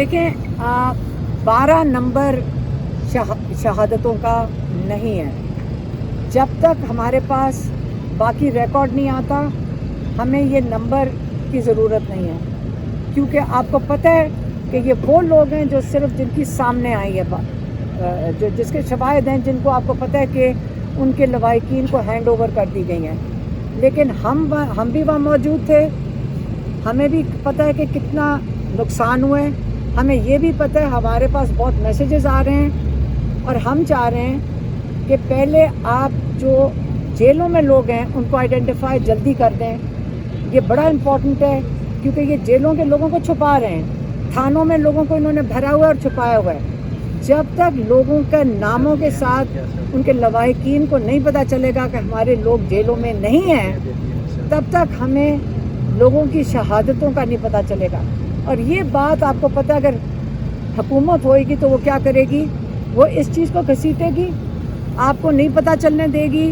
देखें 12 नंबर शहादतों का नहीं है। जब तक हमारे पास बाकी रिकॉर्ड नहीं आता हमें ये नंबर की ज़रूरत नहीं है, क्योंकि आपको पता है कि ये वो लोग हैं जो सिर्फ जिनकी सामने आई है बात, जो जिसके शवाहिद हैं, जिनको आपको पता है कि उनके लवाहिकीन को हैंड ओवर कर दी गई हैं। लेकिन हम भी वहाँ मौजूद थे, हमें भी पता है कि कितना नुकसान हुआ है। हमें ये भी पता है हमारे पास बहुत मैसेजेस आ रहे हैं और हम चाह रहे हैं कि पहले आप जो जेलों में लोग हैं उनको आइडेंटिफाई जल्दी कर दें। ये बड़ा इम्पोर्टेंट है, क्योंकि ये जेलों के लोगों को छुपा रहे हैं, थानों में लोगों को इन्होंने भरा हुआ है और छुपाया हुआ है। जब तक लोगों के नामों के साथ उनके लवाहिकीन को नहीं पता चलेगा कि हमारे लोग जेलों में नहीं हैं, तब तक हमें लोगों की शहादतों का नहीं पता चलेगा। और ये बात आपको पता, अगर हुकूमत होएगी तो वो क्या करेगी, वो इस चीज़ को घसीटेगी, आपको नहीं पता चलने देगी।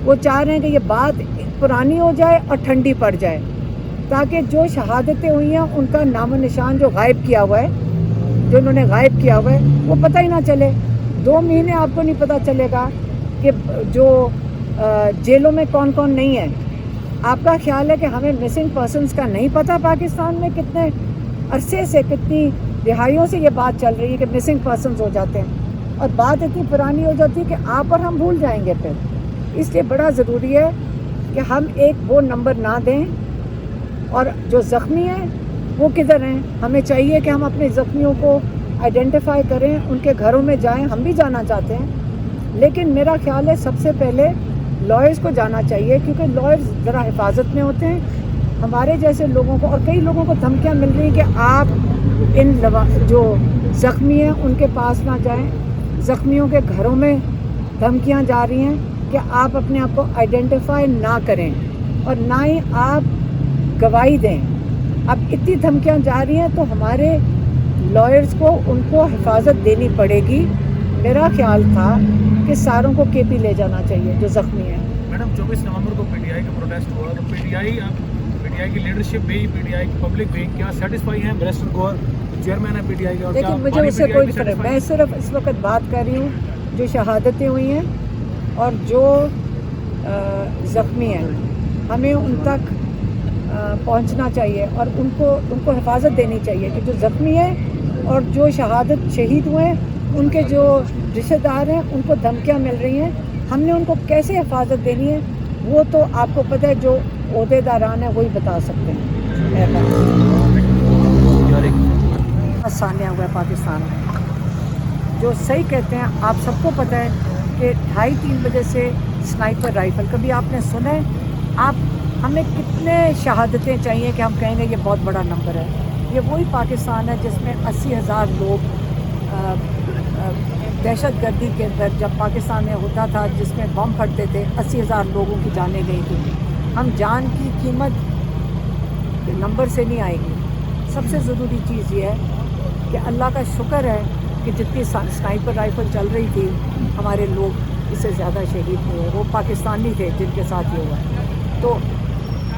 वो चाह रहे हैं कि ये बात पुरानी हो जाए और ठंडी पड़ जाए, ताकि जो शहादतें हुई हैं उनका नामो निशान जो गायब किया हुआ है, जो उन्होंने गायब किया हुआ है, वो पता ही ना चले। 2 महीने आपको नहीं पता चलेगा कि जो जेलों में कौन कौन नहीं है। आपका ख्याल है कि हमें मिसिंग पर्सनस का नहीं पता? पाकिस्तान में कितने अरसे से, कितनी दिहाइयों से ये बात चल रही है कि मिसिंग पर्सनस हो जाते हैं, और बात इतनी पुरानी हो जाती है कि आप और हम भूल जाएंगे फिर। इसलिए बड़ा ज़रूरी है कि हम एक वो नंबर ना दें। और जो ज़ख्मी हैं वो किधर हैं, हमें चाहिए कि हम अपने ज़ख्मियों को आइडेंटिफाई करें, उनके घरों में जाएं। हम भी जाना चाहते हैं, लेकिन मेरा ख्याल है सबसे पहले लॉयर्स को जाना चाहिए, क्योंकि लॉयर्स ज़रा हिफाजत में होते हैं। हमारे जैसे लोगों को, और कई लोगों को धमकियाँ मिल रही हैं कि आप इन जो ज़ख्मी हैं उनके पास ना जाएं। ज़ख्मियों के घरों में धमकियाँ जा रही हैं कि आप अपने आप को आइडेंटिफाई ना करें और ना ही आप गवाही दें। अब इतनी धमकियाँ जा रही हैं तो हमारे लॉयर्स को उनको हिफाजत देनी पड़ेगी। मेरा ख्याल था कि सारों को केपी ले जाना चाहिए जो ज़ख्मी हैं। मैडम 24 नवंबर को पीटीआई का प्रोटेस्ट हुआ, तो पीटीआई की लीडरशिप भी, पीटीआई की पब्लिक भी क्या सेटिस्फाई है? बैरिस्टर गौहर चेयरमैन है पीटीआई का। लेकिन मुझे उससे कोई फर्क, मैं सिर्फ इस वक्त बात कर रही हूँ जो शहादतें हुई हैं और जो ज़ख्मी हैं। हमें उन तक पहुंचना चाहिए और उनको हिफाजत देनी चाहिए कि जो ज़ख्मी हैं और जो शहीद हुए हैं उनके जो रिश्तेदार हैं उनको धमकियां मिल रही हैं। हमने उनको कैसे हिफाजत देनी है वो तो आपको पता है, जो ओहदेदारान है वही बता सकते हैं। सानिया हुआ है पाकिस्तान में, जो सही कहते हैं, आप सबको पता है कि 2:30-3 बजे से स्नाइपर राइफल, कभी आपने सुना है? आप हमें कितने शहादतें चाहिए कि हम कहेंगे ये बहुत बड़ा नंबर है? ये वही पाकिस्तान है जिसमें 80,000 लोग दहशत गर्दी के अंदर, जब पाकिस्तान में होता था, जिसमें बम फटते थे, 80,000 लोगों की जानें गई थी। हम जान की कीमत नंबर से नहीं आएगी। सबसे ज़रूरी चीज़ ये है कि अल्लाह का शुक्र है कि जितनी स्नाइपर राइफल चल रही थी, हमारे लोग इससे ज़्यादा शहीद हुए। वो पाकिस्तानी थे जिनके साथ ये हुआ। तो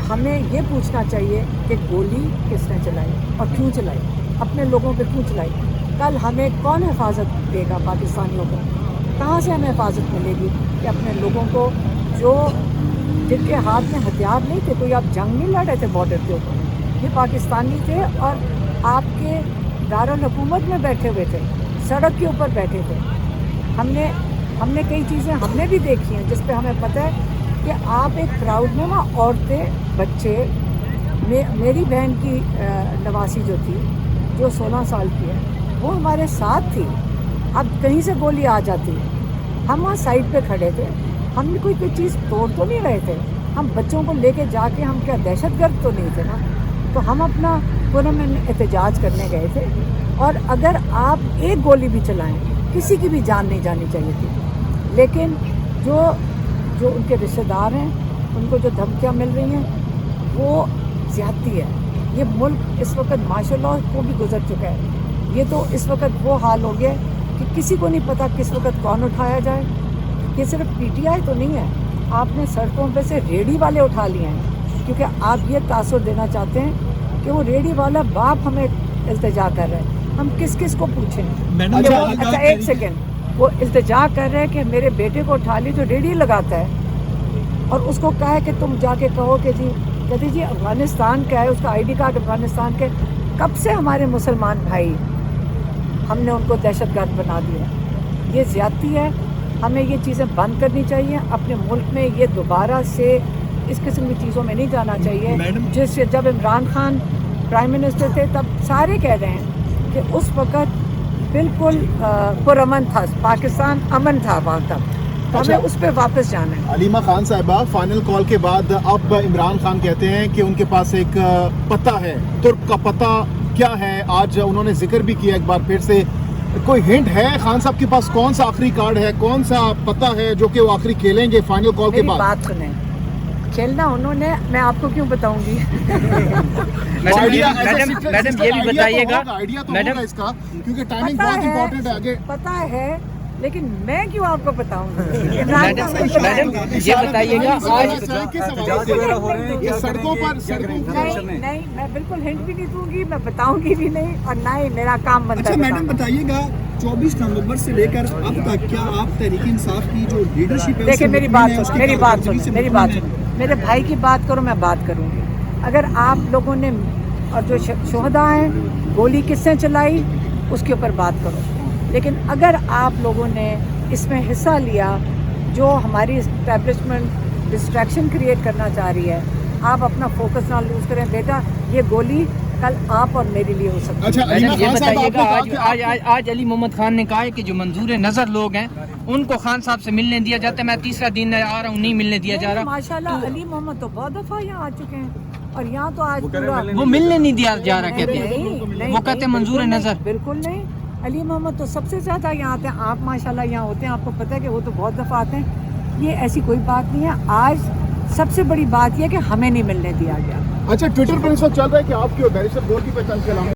हमें ये पूछना चाहिए कि गोली किसने चलाई और क्यों चलाई, अपने लोगों पे क्यों चलाई? कल हमें कौन हिफाजत देगा पाकिस्तानियों को? कहाँ से हमें हिफाजत मिलेगी कि अपने लोगों को, जो जिनके हाथ में हथियार नहीं थे, कोई आप जंग नहीं लड़ रहे थे बॉर्डर के ऊपर, ये पाकिस्तानी थे और आपके दारुल हुकूमत में बैठे हुए थे, सड़क के ऊपर बैठे थे। हमने कई चीज़ें हमने भी देखी हैं जिस पे हमें पता है कि आप एक क्राउड में ना, औरतें, बच्चे, मेरी बहन की नवासी जो थी, जो 16 साल की है, वो हमारे साथ थी। अब कहीं से गोली आ जाती, हम वहाँ साइड पे खड़े थे, हमने कोई चीज़ तोड़ तो नहीं रहे थे। हम बच्चों को लेके जाके, हम क्या दहशतगर्द तो नहीं थे ना? तो हम अपना पूरा में एहतजाज करने गए थे। और अगर आप एक गोली भी चलाएं, किसी की भी जान नहीं जानी चाहिए थी। लेकिन जो उनके रिश्तेदार हैं, उनको जो धमकियाँ मिल रही हैं, वो ज़्यादती है। ये मुल्क इस वक्त माशाल्लाह को भी गुजर चुका है। ये तो इस वक्त वो हाल हो गया कि किसी को नहीं पता किस वक्त कौन उठाया जाए। ये सिर्फ पीटीआई तो नहीं है, आपने सड़कों पे से रेडी वाले उठा लिए हैं, क्योंकि आप ये तासुर देना चाहते हैं कि वो रेडी वाला बाप हमें इल्तिजा कर रहा है। ہم کس کس کو پوچھیں؟ मैडम کہ وہ- اچھا ایک سیکنڈ، وہ التجا کر رہے کہ میرے بیٹے کو اٹھا لی جو ریڈی لگاتا ہے اور اس کو کہا ہے کہ تم جا کے کہو کہ جی، کہتے جی افغانستان کا ہے، اس کا آئی ڈی کارڈ افغانستان کے، کب سے ہمارے مسلمان بھائی ہم نے ان کو دہشت گرد بنا دیا؟ یہ زیادتی ہے، ہمیں یہ چیزیں بند کرنی چاہیے، اپنے ملک میں یہ دوبارہ سے اس قسم کی چیزوں میں نہیں جانا چاہیے۔ جس جب عمران خان پرائم منسٹر تھے تب سارے کہہ رہے ہیں کہ اس وقت بالکل پرامن تھا، پاکستان امن تھا وہاں تک، تو ہمیں اس پہ واپس جانا ہے۔ علیمہ خان صاحبہ، فائنل کال کے بعد اب عمران خان کہتے ہیں کہ ان کے پاس ایک پتہ ہے، ترک کا پتہ کیا ہے؟ آج انہوں نے ذکر بھی کیا ایک بار پھر سے، کوئی ہنٹ ہے خان صاحب کے پاس کون سا آخری کارڈ ہے، کون سا پتہ ہے جو کہ وہ آخری کھیلیں گے فائنل کال کے میری بعد؟ بات سنیں، کھیلنا انہوں نے، میں آپ کو کیوں بتاؤں گی؟ میڈم یہ بھی بتائیے گا، آئیڈیا تو میڈم ہوگا اس کا، کیونکہ ٹائمنگ بہت امپورٹنٹ ہے آگے۔ پتہ ہے، لیکن میں کیوں آپ کو بتاؤں گی؟ میڈم یہ بتائیے گا آج یہ سڑکوں پر نہیں، میں بالکل ہنٹ بھی نہیں دوں گی، میں بتاؤں گی بھی نہیں، اور نہ ہی میرا کام بنتا ہے۔ اچھا میڈم بتائیے گا 24 نومبر سے لے کر اب تک کیا آپ تحریک انصاف کی جو لیڈرشپ ہے دیکھیں میری بات سنیں، میری بات سنیں، میرے بھائی کی بات کرو، میں بات کروں گی۔ اگر آپ لوگوں نے، اور جو شہداء ہیں، گولی کس نے چلائی اس کے اوپر بات کرو، لیکن اگر آپ لوگوں نے اس میں حصہ لیا جو ہماری اسٹیبلشمنٹ ڈسٹریکشن کریٹ کرنا چاہ رہی ہے، آپ اپنا فوکس نہ لوز کریں بیٹا، یہ گولی کل آپ اور میرے لیے ہو سکتی ہے۔ اچھا علیمہ میڈم یہ خان صاحب، بتائیے آپ گا نے کہا کہ آج علی محمد خان نے کہا ہے کہ جو منظور نظر لوگ ہیں ان کو خان صاحب سے ملنے دیا جاتا ہے، میں تیسرا دن آ رہا ہوں نہیں ملنے دیا جا رہا، ماشاء اللہ علی محمد تو بہت دفعہ یہاں آ چکے ہیں، اور یہاں تو آج پورا وہ ملنے نہیں دیا جا رہا کہتے ہیں، نہیں، وہ کہتے ہیں منظور بالکل نظر۔ نہیں، بالکل نہیں، علی محمد تو سب سے زیادہ یہاں آتے ہیں، آپ ماشاءاللہ یہاں ہوتے ہیں، آپ کو پتہ ہے کہ وہ تو بہت دفعہ آتے ہیں، یہ ایسی کوئی بات نہیں ہے۔ آج سب سے بڑی بات یہ ہے کہ ہمیں نہیں ملنے دیا گیا۔ اچھا ٹویٹر پر اس وقت چل رہا ہے کہ آپ کی اور بیرسٹر گور کی پہچان کے علاوہ